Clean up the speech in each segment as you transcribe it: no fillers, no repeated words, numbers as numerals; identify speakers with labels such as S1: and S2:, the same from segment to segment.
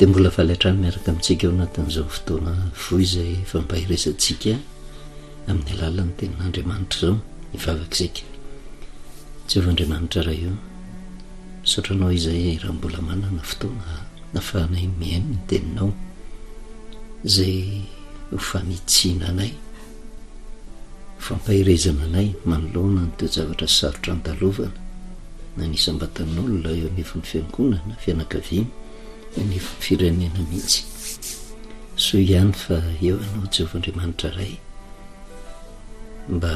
S1: dia mbola valatrany miaraka amintsika ao anatin'izao fotoana foy izay fampahiresantsika amin'ny alalan'ny tenin'Andriamanitra izao hivavaka isika. Jehovahandriamanitra raha io misotranao izay raha mbola manana fotoana nafahanay mihaino ny teninao izay ho fanitsina anay, fampahirezana anay manoloana ny teo zavatra sarotra andalovana na nisambatan'olona eo anivon'ny fiangonana fianakaviana anivon'ny firenena mihitsy. So ihany fa eo anao Jehovahandriamanitra ray mba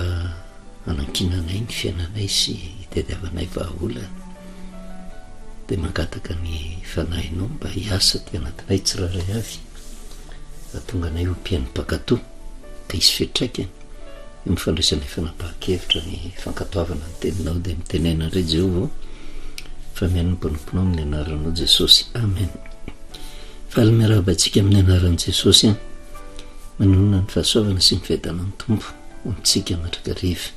S1: hanankinanay ny fiainanay sy hitadiavanay vahaolana, dia mangataka ny fanahinao mba hiasa ty anatinay tsiraray avy, fa tonga anay ho mpiaino-pakatoa ka hisy fiatraikany io mifandraisanay fanapahan-kevitra ny fankatoavana ny teninao dia mitenena indray Jehovah fa mihaino ny mpanomponao amin'ny anaranao Jesosy, amen. Fa ala miarabantsika amin'ny anaran'i Jesosy manonona ny fahasoavana sy mifetana ny tompo amintsika mandrakariva.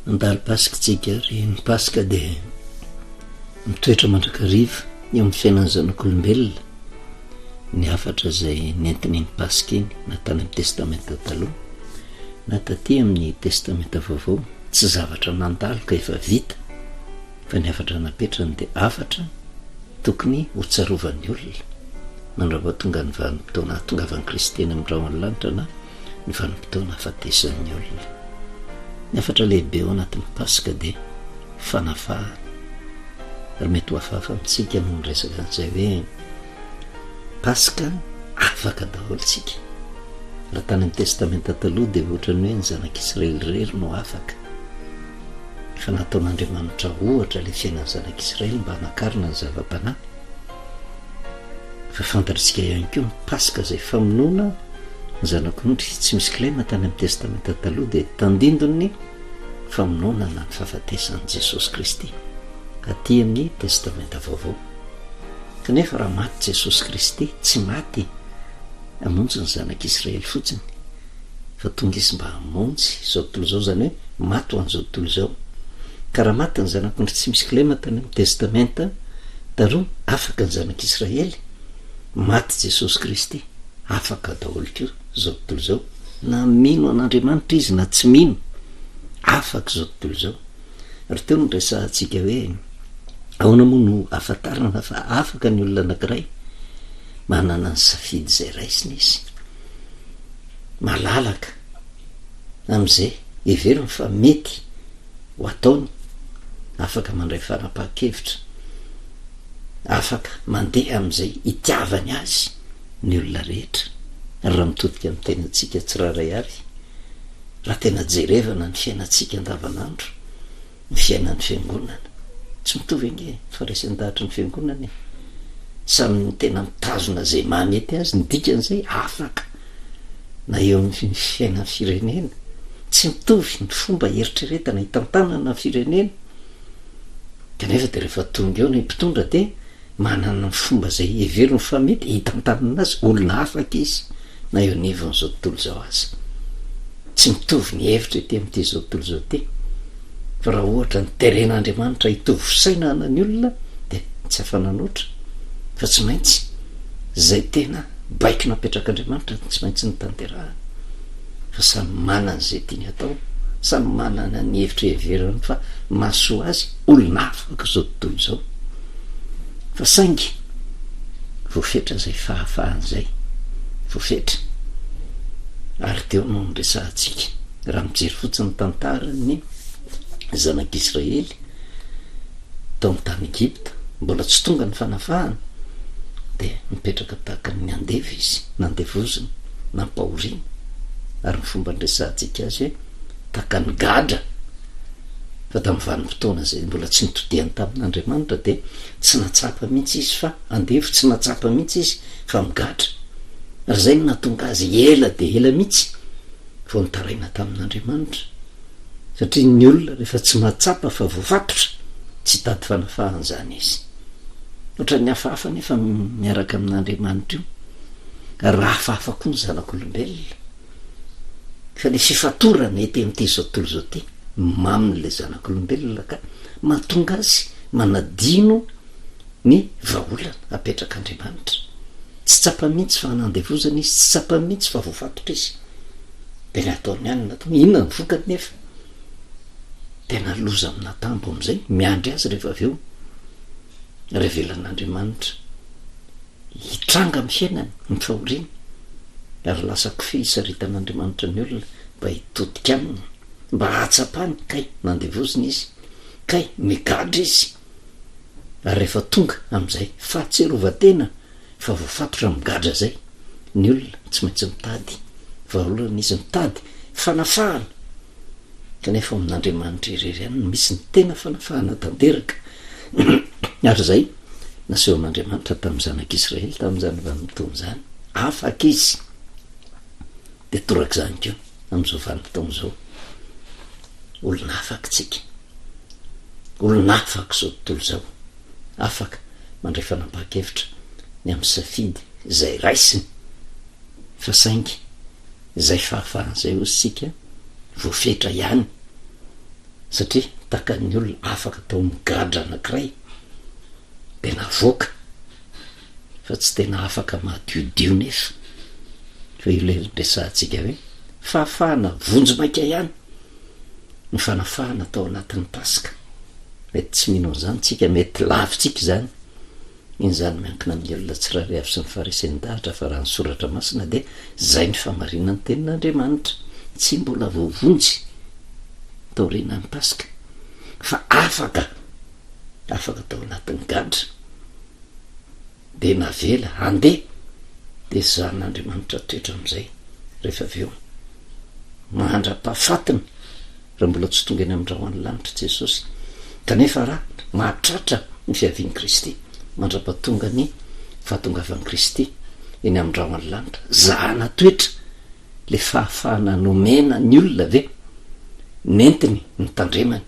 S1: Mandalo pasika tsika ary ny pasika dia mitoetra mandrakariva eo amin'ny fiainan'ny zanak'olombelona, ny hafatra izay nentin'iny pasika iny na tany amin'ny testamenta taloha na taty amin'ny testamenta vaovao, tsy zavatra nandalo ka efa vita, fa ny hafatra napetrany dia hafatra tokony ho tsarovan'ny olona mandrava tonga ny vanim-potoana hahatongavan'ny Kristy eny amin'ny rahona lanitra na ny vanim-potoana hahafatesan'ny olona. Ny hafatra lehibe ao anatin'ny pasika dia fanafahana, ary mety ho hafahafa amintsika amin'ny resaka an'izay hoe pasika afaka daholo tsika. Raha tany amin'ny testamenta taloha dia ohatrany hoe ny zanak'Israely rery no afaka, fa nataon'Andriamanitra ohatra ilay fiainan'ny zanak'Israely mba hanakarina ny zava-panahy. Fa fantatritsika ihany koa ny pasika izay famonoana ny zanak'ondry tsy misy kilema tany amin'ny testamenta taloha dia tandindony famonoana na ny fahafatesan'i Jesosy Kristy aty amin'ny testamenta vaovao. Kanefa raha maty Jesosy Kristy, tsy maty hamonjy ny zanak'Israely fotsiny, fa tonga izy mba hamonjy izao tontolo izao, zany hoe maty ho an'izao tontolo izao. Ka raha maty ny zanak'ondry tsy misy kilema tany amin'ny testamenta taroa, afaka ny zanak'Israely, maty Jesosy Kristy, afaka daholo koa izao tontolo izao, na mino an'Andriamanitra izy na tsy mino, afaka izao tontolo izao. Ary teo no resahantsika hoe ahoana moa no ahafantarana fa afaka ny olona anankiray? Manana ny safidy izay raisiny izy, malalaka amin'izay heveriny fa mety ho ataony, afaka mandray fanapahan-kevitra, afaka mandeha amin'izay itiavany azy ny olona rehetra. Raha mitodika amin'ny tenantsika tsiraray avy, raha tena jerevana ny fiainantsika andavanandro, ny fiainan'ny fiangonana tsy mitovy ange faraisan-dahatra ny fiangonana, samy ny tena mitazona izay mahamety azy, ny dikan'izay afaka, na eo amin'ny fiainan'ny firenena tsy mitovy ny fomba eritreretana hitantanana ny firenena. Kanefa dia rehefa tonga eo ny mpitondra dia manana ny fomba izay heveriny fa mety hitantanana azy, olona afaka izy na eo anivon'izao tontolo izao aza. Tsy mitovy ny hevitra ety amin'ity izao tontolo izao ty, fa raha ohatra ny teren'Andriamanitra hitovy saina anany olona dia tsy hafananoatra, fa tsy maintsy izay tena baiko napetrak'Andriamanitra tsy maintsy ny tanterahana. Fa samy manana izay tiany atao, samy manana ny hevitra heveriny fa mahasoa azy, olona afaka izao tontolo izao. Fa saingy voafetra izay fahafahan'izay, voafetra. Ary teo no nyresahantsika raha mijery fotsiny tantara ny zanak'Israely tao amin'ny tany Egypta, mbola tsy tonga ny fanafahana dia mipetraka tahaka ny andeva izy, nandevozina na mpahoriana. Ary ny fomba nyresahantsika azy hoe tahaka ny gadra, fa tamin'ny vanim-potoana izay mbola tsy nitodihany tamin'Andriamanitra dia tsy natsapa mihitsy izy, fa andevo tsy natsapa mihitsy izy fa migadra. Ary izay no nahatonga azy ela dia ela mihitsy vao nitaraina tamin'Andriamanitra, satria ny olona rehefa tsy mahatsapa fa voafatotra tsy tady fanafahana izany izy. Ohatra ny hafahafa nefa miaraka amin'Andriamanitra io, ary raha hafahafa koa ny zanak'olombelona, fa ny fifatorana ety amin'ity izao tontolo izao ty mamin'ilay zanak'olombelona ka mahatonga azy manadino ny vaolana apetrak'andriamanitra tsy tsapa-mihitsy fa hanandevozana izy tsy tsapa-mihitsy fa voafatotra izy de ny ataony ihany natao inona ny vokany nefa tena loza amina tambo am'izay miandry azy rehefa avy eo revelan'andriamanitra hitranga amin'ny fiainany ny fahoriana ary lasa kofehy isaritan'andriamanitra ny olona mba hitodika aminy mba hatsapany kay nandevozina izy kay migadra izy ary rehefa tonga am'izay fahatserovatena fa voafatotra migadra zay ny olona tsy maintsy mitady vaolana izy mitady fanafahana kanefa amin'andriamanitra irery ihany misy ny tena fanafahana tanteraka ary zay naseho an'andriamanitra tamin'ny zanak'Israely tamin'izany vanim-potoana zany afaka izy de toraka zany keo am'izao vanim-potoana zao olona afaka tsika olona afaka zao tontolo zao afaka mandray fanapahakevitra ny amin'ny safidy zay raisiny fa saingy zay fahafahan'izay ositsika voafetra ihany satria taka ny olona afaka atao migadra anankiray de navoaka fa tsy tena afaka madiodio nefa fa io le resahantsika hoe fahafahana vonjy maika ihany ny fanafahana atao anatin'ny paska mety tsy mino an'izany tsika mety lavitsika zany iny zany miankina amin'ny olona tsirairay avy sy ny farisean-dahatra fa raha ny soratra masina de zay ny famarinany tenin'andriamanitra tsy mbola voavonjy taorinany paska fa afaka atao anatin'ny gadra de navela andeha de zan'andriamanitra toetra am'izay rehefa avy eo mandra-pahafatiny raha mbola tsy tonga eny amin'ndrahoan'ny lanitra Jesosy kanefa raha mahatratra ny fiavian'i Kristy mandra-pahatonga ny fahatongavan'i Kristy eny amin'ndrahoan'ny lanitra zahana toetra le fahafahana nomena ny olona ve nentiny ny tandremany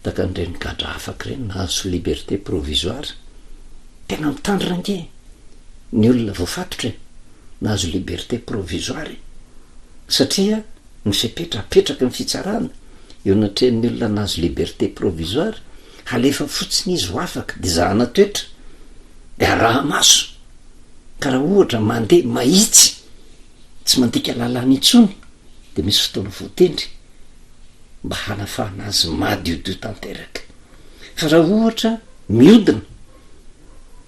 S1: taka n'ireny gadra afaka ireny nahazo liberté provisoire tena mitandrange ny olona voafatotra nahazo liberté provisoire satria ny fepetrapetraka ny fitsarana eo natrehan'ny olona nahazo liberté provisoire halefa fotsiny izy ho afaka de zahana toetra de araha maso ka raha ohatra mandeha mahitsy tsy mandika lalàna intsony de misy fotoana voatendry mba hanafahana azy madiodio tanteraka fa raha ohatra miodina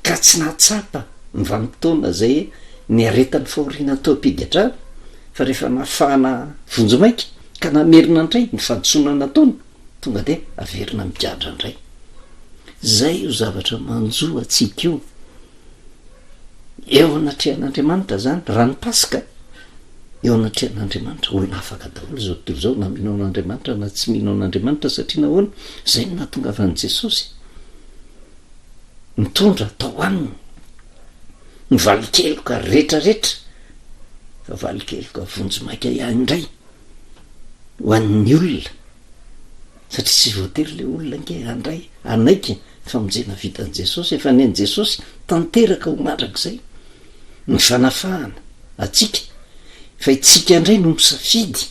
S1: ka tsy nahatsapa ny vanim-potoana zay ny aretan'ny fahoriana atao ampigadrana fa rehefa nafahana vonjy maika ka namerina indray ny fadisona nataony tonga de averina migadra indray zay io zavatra manjoa atsika io eo anatrehan'andriamanitra zany raha ny paska eo anatrehan'andriamanitra olona afaka daholo zao tontolo zao na mino an'andriamanitra na tsy mino an'andriamanitra satria nahoana zay no nahatongavan'i Jesosy mitondra tao aminy ny valikeloka rehetrarehetra fa valikeloka vonjy maika ihany indray ho an'ny olona satria tsy voatery le olona nke andray anaiky famonjena vitan'i Jesosy efa ny an'i Jesosy tanteraka ho mandrak'izay ny fanafahana atsika fa itsika indray no misafidy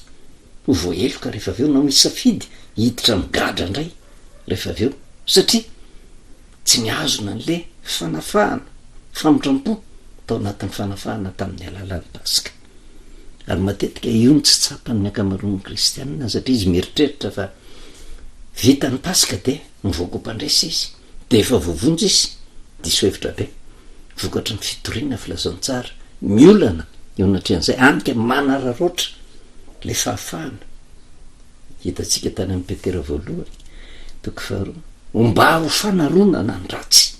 S1: ho voaheloka rehefa avy eo na misafidy hiditra migadra indray rehefa avy eo satria tsy miazona n'le fanafahana famondram-po tao anatin'ny fanafahana tamin'ny alalan'ny paska ary matetika io ny tsy tsapan'ny akamaroan'ny kristianina satria izy mieritreritra fa vitan'ny paska de mivoaka mpandraisa izy de efa voavonjy izy diso hevitra be vokatra ny fitoriana filazantsara miolana eo anatrehan'izay anika manararoatra le fahafahana hitatsika tany amin'ny Petera voalohany toko faharoa mba ho fanarona ny ratsy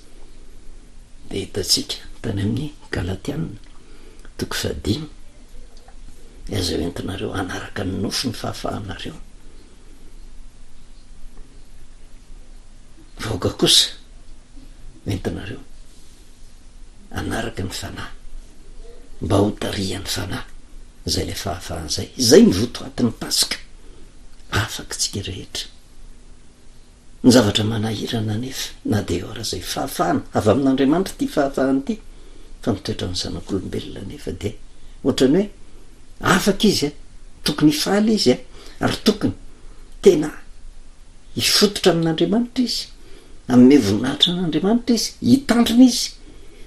S1: de hitatsika tany amin'ny Galatianina toko fahadimy aza entinareo anaraka ny nofo ny fahafahanareo vaoka kosa entinareo anaraka ny fanahy mba ho tarihan'ny fanahy zay le fahafahan'izay zay mivoto atin'ny paska afaka tsika rehetra ny zavatra manahirana nefa na de ora zay fahafahana avy amin'Andriamanitra ty fahafahany ty fa mitoetra ny zanak'olombelona nefa de ohatrany hoe afaka izy tokony hifaly izy ary tokony tena hifototra amin'Andriamanitra izy amin'ny voninahitra n'andriamanitra izy hitandrina izy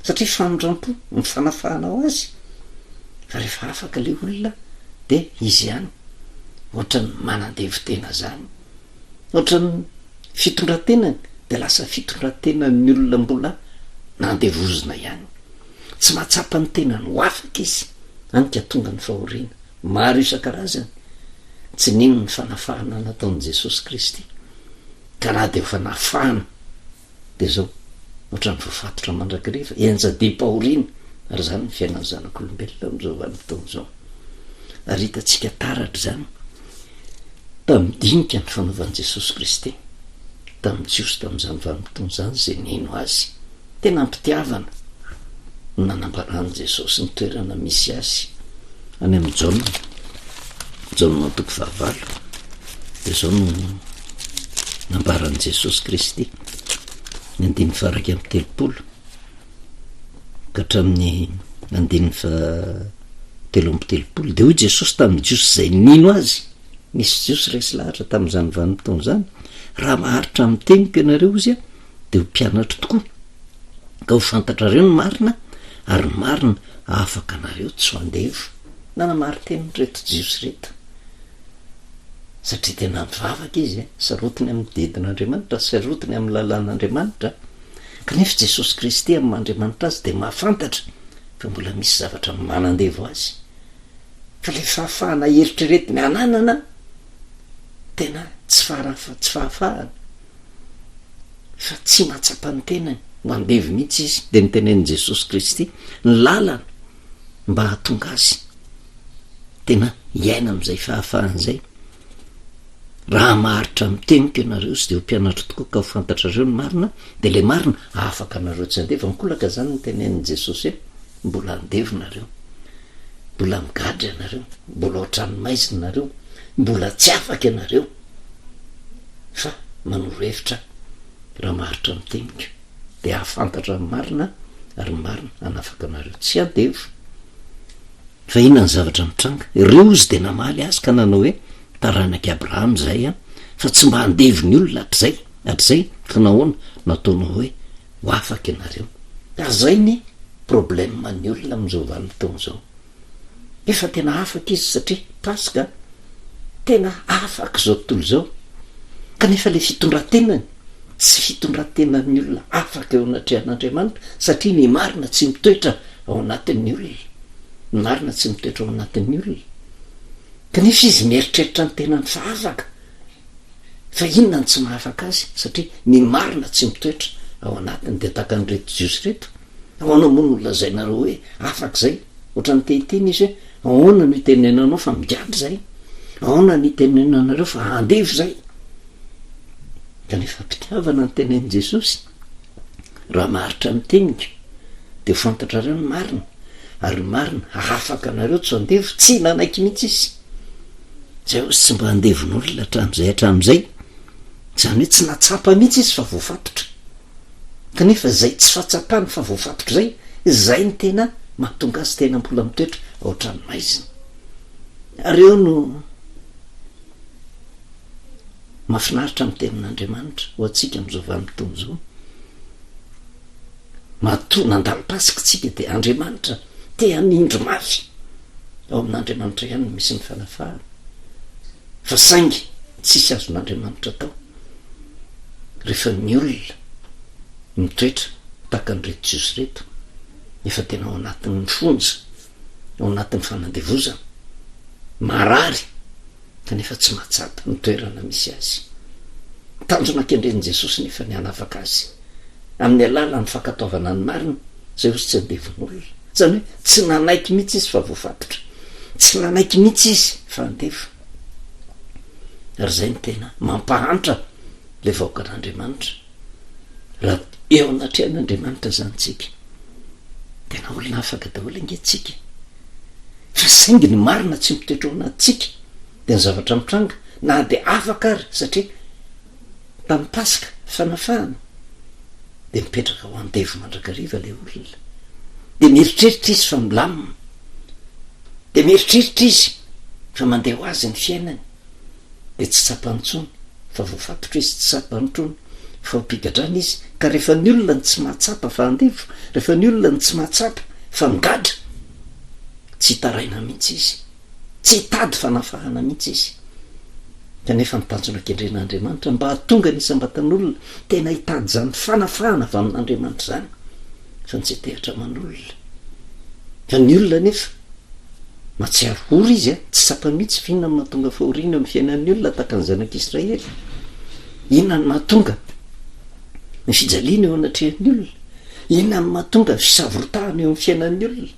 S1: satria fanondram-po mifanafahanao azy fa rehefa afaka le olona de izy ihany ohatrany manandevotena zany ohatrany fitondrantenany de lasa fitondrantenany olona mbola nandevozina ihany tsy mahatsapa ny tenany ho afaka izy anika tonga ny fahoriana maro isan-karazany tsy nino ny fanafahana nataon'i Jesosy Kristy ka na de efa nafahana de zao ohatrany voafatotra mandrakariva enjadem-pahoriana ary zany ny fiainany zanak'olombelona am'izao vanim-potoana zao ary hitantsika taratra zany tamin'ny dinika ny fanaovan'i Jesosy Kristy tamin'ny jiosy tamin'izany vanim-potoana zany zay nino azy tena ampitiavana nanambarany Jesosy ny toerana misy azy any amin'ny Jaona toko 19 de zao no nambaran'i Jesosy Kristy ny 9:30 ka hatramin'ny 9:30 de hoy Jesosy tamin'ny jiosy zay nino azy misy jiosy resy lahatra tamin'izany vanim-potoana zany raha maharitra amin'ny teniko ianareo izy a de ho mpianatra tokoa ka ho fantatrareo ny marina ary marina afaka anareo tsy ho andevo nanamary teniny reto jiosy reto satria tena mivavaka izy sarotiny amin'ny didin'Andriamanitra sarotiny amin'ny lalàn'Andriamanitra kanefa Jesosy Kristy amin'ny Andriamanitra azy de mahafantatra fa mbola misy zavatra manandevo azy fa le fahafahana eritreretiny ananana tena tsy fahafahana fa tsy mahatsapa ny tenany ho andevo mihitsy izy de nitenen'i Jesosy Kristy ny lalana mba hahatonga azy tena hiaina am'izay fahafahan'izay raha maharitra miteniko ianareo sy de ho mpianatra tokoa ka ho fantatrareo ny marina de le marina afaka anareo tsy andevo mikolaka zany ny tenen'i Jesosy mbola andevo nareo mbola migadra ianareo mbola ohatrany maizina nareo mbola tsy afaka ianareo fa manoro hevitra raha maharitra miteniko de ahafantatra ny marina ary marina anafaka anareo tsy andevo fa inona ny zavatra mitranga ireo izy de namaly azy ka nanao hoe taranaky Abrahama zay fa tsy mba andevo ny olona atr'izay ka nahoana nataonao hoe ho afaka ianareo ka zay ny problema ny olona am'izao vanim-potoana zao efa tena afaka izy satria pasika tena afaka zao tontolo zao kanefa le fitondrantenany tsy fitondrantenan'ny olona afaka eo anatrehan'Andriamanitra satria ny marina tsy mitoetra ao anatin'ny olona ny marina tsy mitoetra ao anatin'ny olona kanefa izy mieritreritra ny tenany fa afaka fa inona ny tsy mahafaka azy satria ny marina tsy mitoetra ao anatiny de taka ny reto jiosy reto ahoana moa no lazainareo hoe afaka zay ohatrany tehiteny izy hoe ahoana no itenenanao fa migadry zay ahoana ny itenenanareo fa andevo zay kanefa mpitiavana ny tenen'i Jesosy raha maharitra miteniko de ho fantatrareo ny marina ary marina afaka anareo tsy andevo tsy nanaiky mihitsy izy zay ozy tsy mba andevon'olona hatramin'izay zany hoe tsy natsapa mihitsy izy fa voafatotra kanefa zay tsy fahatsapany fa voafatotra zay ny tena mahatonga azy tena mbola mitoetra ohatrany maizina ary eo no mahafinaritra amin'ny tenin'Andriamanitra ho atsika am'izao vanim-potoana zao nandalo pasika tsika de Andriamanitra te hanindro mafy ao amin'Andriamanitra ihany misy ny fanafahana fa saingy tsisy azon'Andriamanitra tao rehefa ny olona mitoetra taka ny reto jiosy reto efa tena ao anatin'ny fonja ao anatin'ny fanandevozana marary kanefa tsy mahatsapa ny toerana misy azy tanjona kendren'i Jesosy nefa ny anafaka azy amin'ny alalany fankataovana ny marina zay ozy tsy andevon'olona zany hoe tsy nanaiky mihitsy izy fa voafatotra tsy nanaiky mihitsy izy fa andevo ary zay ny tena mampahantra le vahoakan'Andriamanitra raha eo anatrehan'Andriamanitra zany tsika tena olona afaka daholo angehtsika fa saingy ny marina tsy mitoetra ao anatsika de ny zavatra mitranga na de afaka ary satria tamin'ny pasika fanafahana de mipetraka ho andevo mandrakariva le olona de mieritreritra izy fa milamina de mieritreritra izy fa mandeha ho azy ny fiainany de tsy tsapan'ntsony fa voafatotra izy tsy tsapan'ntrony faopigadrana izy ka rehefa ny olona ny tsy mahatsapa fa andevo rehefa ny olona ny tsy mahatsapa fa migadra tsy hitaraina mihitsy izy tsy hitady fanafahana mihitsy izy kanefa mitanjona kendren'andriamanitra mba hatonga nisam-batan'olona tena hitady zany fanafahana avy amin'andriamanitra zany fa ny tsy tehatra man'olona fa ny olona nefa matsiaro ory izy tsy sapa mihitsy finona ny mahatonga fahoriana amin'ny fiainan'ny olona tahaka ny zanak'Israely. Inona ny mahatonga ny fijaliana eo anatrehan'ny olona, inona ny mahatonga ny fisavorotahana eo amin'ny fiainan'ny olona,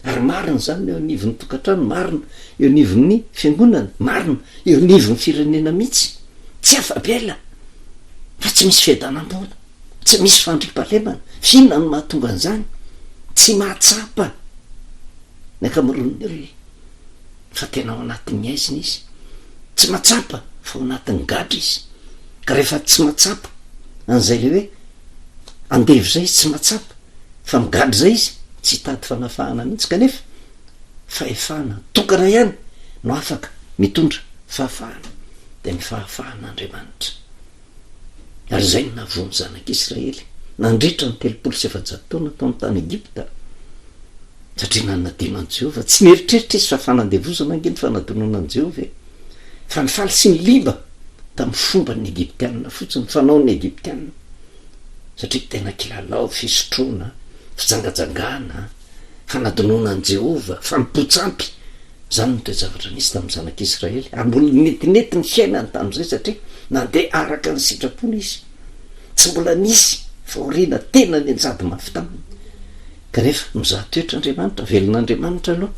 S1: ary marina zany eo anivon'ny tokantrano, marina eo anivon'ny fiangonana, marina eo anivon'ny firenena mihitsy, tsy afa-bela fa tsy misy fiadanam-bola, tsy misy fandriam-pahalemana. Finona ny mahatonga an'izany? Tsy mahatsapa ny ankamaroan'ny olona fa tena ao anatin'ny aizina izy, tsy mahatsapa fa ao anatin'ny gadra izy. Ka rehefa tsy mahatsapa an'izay le hoe andevo zay izy tsy mahatsapa fa migadra zay izy tsy hitady fanafahana mihitsy, kanefa fahefahana tokana ihany no afaka mitondra fahafahana, de ny fahafahan'Andriamanitra. Ary zay no nahavoany zanak'Israely nandritra ny 300 taona tao amin'ny tany Egipta, satria nanadino an' Jehovah. Tsy mieritreritra izy fa fanandevozana ange ny fanadinoana an' Jehovah, fa ny faly sy ny liba tamin'ny fomba ny Egiptianina fotsiny, fanaon'ny Egiptianina, satria tena kilalao, fisotroana, fijangajangana, fanadinoana an' Jehovah, fampotsampy. Zany no toezavatra nisy tamin'ny zanak'Israely, ary mbola netinety ny fiainany tamin'izay satria nandeha araka ny sitrapony izy, tsy mbola nisy fahoriana tena ny anjady mafy taminy. Kanefa mizaha toetra Andriamanitra, velon'Andriamanitra aloha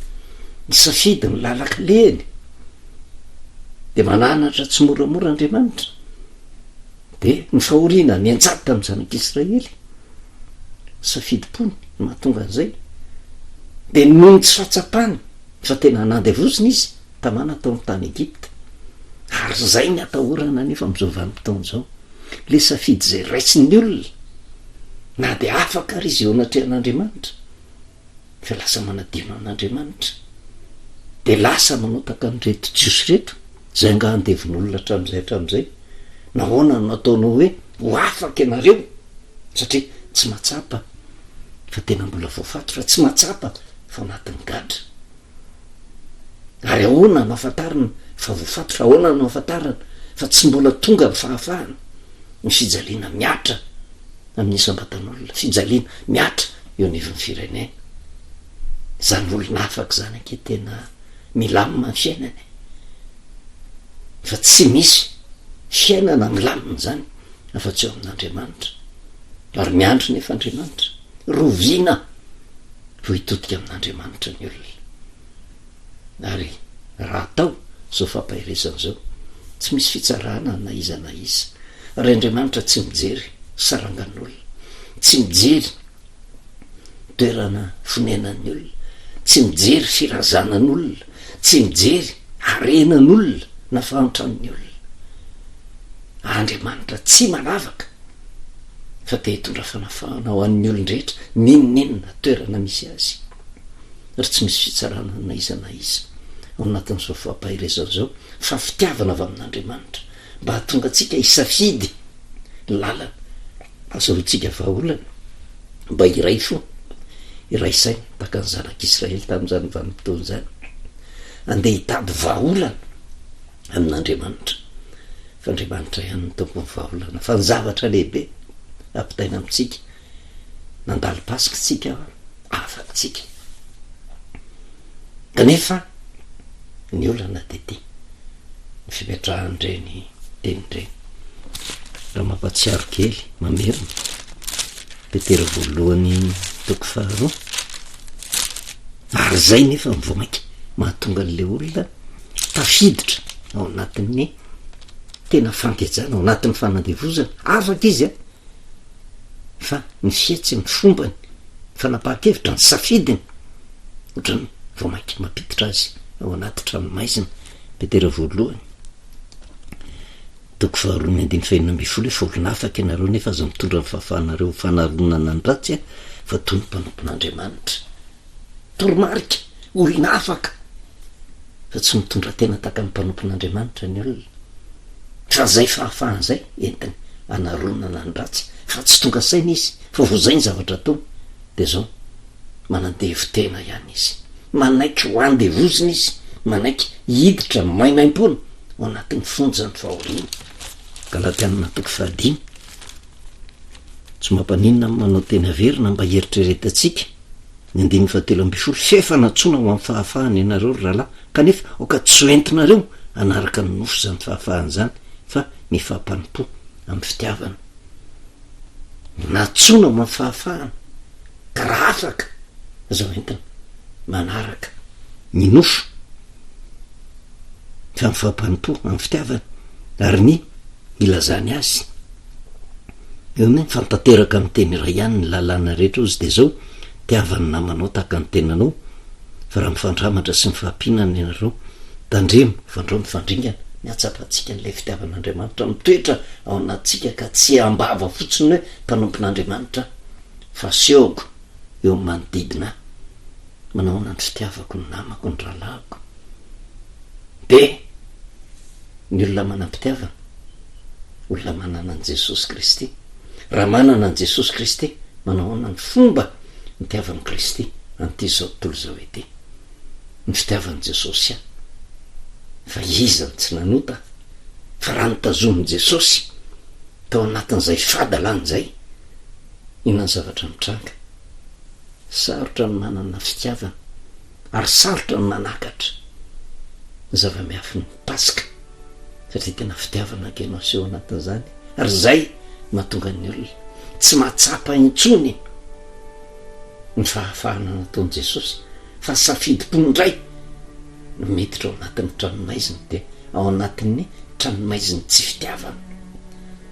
S1: ny safidy ny lalaka lehany, de mananatra tsy moramora Andriamanitra, de ny fahoriana ny anjady tamin'ny zanak'Israely, safidi-pony ny mahatonga an'izay, de noho ny tsy fahatsapany fa tena nandevozina izy tamana tao amin'ny tany Egipta. Ary zay ny atahorana nefa am'izao vanim-potoana zao, le safidy zay raisin'ny olona na de afaka ary izy eo anatrehan'Andriamanitra fa lasa manadino an'Andriamanitra, de lasa manotaka nyreto jiosy reto zay nga andevon'olona hatramin'izay nahoana no ataonao hoe ho afaka ianareo satria tsy mahatsapa fa tena mbola voafato, fa tsy mahatsapa fa anatin'ny gadra. Ary ahoana no afantarana fa voafato, fa ahoana no afantarana fa tsy mbola tonga ny fahafahana? Ny fijaliana miatra amin'ny isam-batan'olona, fijaliana miatra eo anivon'ny firenena. Zany olona afaka zany ake tena milamina ny fiainany, fa tsy misy fiainana milamina zany afa-tsy eo amin'Andriamanitra. Ary miandro nefa Andriamanitra, roviana vo hitodika amin'Andriamanitra ny olona. Ary raha atao zao fampahirezana zao, tsy misy fitsarana na iza na iza. Ary Andriamanitra tsy mijery sarangan'olona, tsy mijery toerana fonenan'ny olona, tsy mijery firazanan'olona, tsy mijery arenan'olona na fahantran'ny olona. Andriamanitra tsy manavaka fa te hitondra fanafahana ho an'ny olon-drehetra ninninona toerana misy azy, ary tsy misy fitsarana na iza na iza. Ao anatin'izao fampahirezana zao fa fitiavana avy amin'Andriamanitra mba hatonga antsika hisafidy lalana azahoantsika vahaolana, mba iray fo iraisaina tahaka ny zanak'Israely tamin'izany vanim-potoana zany, andeha hitady vahaolana amin'Andriamanitra, fa Andriamanitra ihany ny tompony vahaolana. Fa ny zavatra lehibe ampitaina amintsika, nandalo pasika tsika, afatsika, kanefa ny olana de ty ny fipetrahan'ireny tenindreny. Raha mampatsiaro kely mamerina, Petera voalohany 2:2, ary zay nefa mivoamaika mahatonga an'le olona tafiditra ao anatin'ny tena fankejana, ao anatin'ny fanandevozana. Afaka izy fa ny fietsy, ny fombany, fanapahan-kevitra, ny safidiny ohatrany voamaika mampiditra azy ao anaty tranomaizina. Petera voalohany 2:2, fa olona afaka ianareo nefa aza mitondra ny fahafahanareo fanaronana ny ratsy fa toy ny mpanompon'Andriamanitra. Toromarika, olona afaka fa tsy mitondra tena tahaka ny mpanompon'Andriamanitra ny olona, fa zay fahafahan zay entiny anaronana ny ratsy fa tsy tonga saina izy fa vozay ny zavatra to de zao manandevotena ihany izy manaiky ho andevozina izy manaiky hiditra maimaim-pona ao anatin'ny fonjany fahoriana galatianina toko 5 tsy mampanina manao tena verina mba heritreretatsika ny 9 fefa natsona ho amin'ny fahafahany ianareo rahalahy kanefa oka tsy oentinareo anaraka ny nofo zany fahafahany zany fa mifampanimpo amin'ny fitiavana natsona ho amin'ny fahafahana ka raha afaka zao entina manaraka ny nofo fa mifampanimpo amin'ny fitiavana ary ny ilazany azy eo ny fantateraka amin'ny teny iray ihany ny lalàna rehetra ozy de zao tiavany namanao tahaka ny tenanao fa raha mifandramatra sy mifampihinana ianareo tandremo fandreo mifandringana miatsapatsika n'lay fitiavan'andriamanitra mitoetra ao anatsika ka tsy ambava fotsiny hoe mpanompon'andriamanitra fa seoko eo manodidina manao na ny fitiavako ny namako ny rahalahako de ny olona manam-pitiavana olona manana an' Jesosy Kristy raha manana an' Jesosy Kristy manao na ny fomba ny fitiavan'i Kristy an'ity zao tontolo zao ety ny fitiavan'i Jesosy fa iza tsy nanota fa raha nitazomin'i Jesosy tao anatin'izay fadalany zay inona ny zavatra mitranga sarotra ny manana fitiavana ary sarotra ny manakatra ny zava-miafy ny pasika satria tena fitiavana ankenao seho anatin'izany ary zay mahatonga ny olona tsy mahatsapa intsony ny fahafahana nataon'i Jesosy fa safidi-pondray no miditra ao anatin'ny tranomaiziny de ao anatin'ny tranomaiziny tsy fitiavana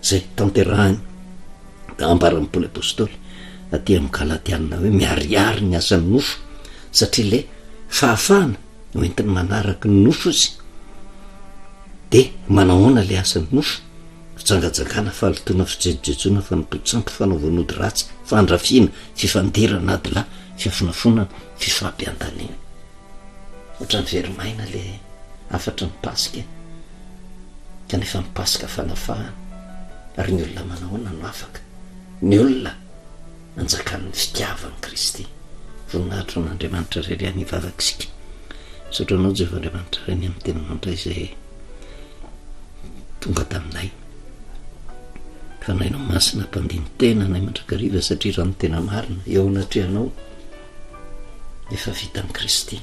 S1: zay tanterahany da ambaran'ny Paoly apôstôly aty amin'ny Galatianina hoe miariary ny asan'ny nofo satria le fahafahana no entiny manaraka ny nofo izy de manahoana le asan'ny nofo fitsangajangana fahalitoana fijejojejoana fanipotsampy fanaovan'ody ratsy fandrafiana fifandirana adyla fiafinafonana fifampiandanina ohatrany verimaina le afatra ny pasika kanefa mipasika fanafahana ary ny olona manahoana no afaka ny olona anjakan'ny fitiavan'i Kristy voninahitra n'Andriamanitra rery any ivavakisika sotranao Jehovandriamanitra reny amin'ny teninandray izay tonga taminay fa nainao masina mpandiny tena nay mandrakariva satria raha ny tena marina eo anatrehanao efa vita amin'i Kristy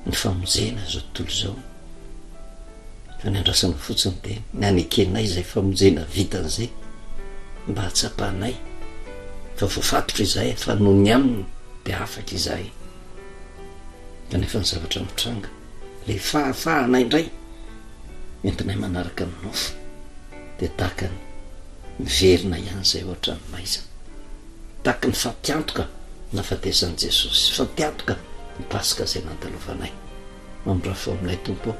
S1: ny famonjena zao tontolo zao fa ny andrasana fotsiny de ny anekenay izay famonjena vitan'izay mba hatsapahanay fa voafatotra izahay fa noho ny aminy de afaka izahay kanefa ny zavatra mitranga le fahafahanay indray entinay manaraka ny nofo de tahaka ny miverina ihany zay ohatra ny maiza tahaka ny fampiantoka nafatesan'i Jesosy fampiantoka ny pasika zay nandalovanay mamondrafo aminay tompo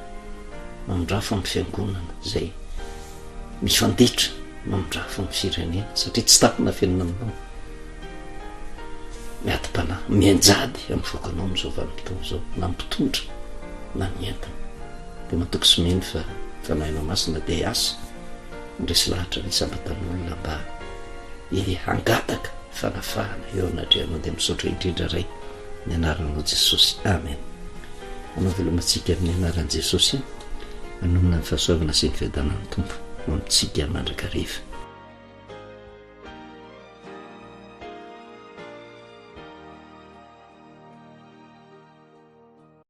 S1: mamondrafo amin'ny fiangonana zay mifanditra mamondrafo amin'ny firenena satria tsy tapina fiainana aminao miatim-panahy mianjady amin'ny fokanao am'izao vanim-potoana zao na mpitondra na mientana de matoko sy mino fa fanahinao masina de asa ndresy lahatra ny sambatan'olona mba hangataka fanafahana eo anatrehanao de misaotra indrindra ray ny anaranao Jesosy amen anao velomatsika amin'ny anaran'i Jesosy anomina ny fahasoavana sy ny fiadanan'ny tompo mamitsika mandrakariva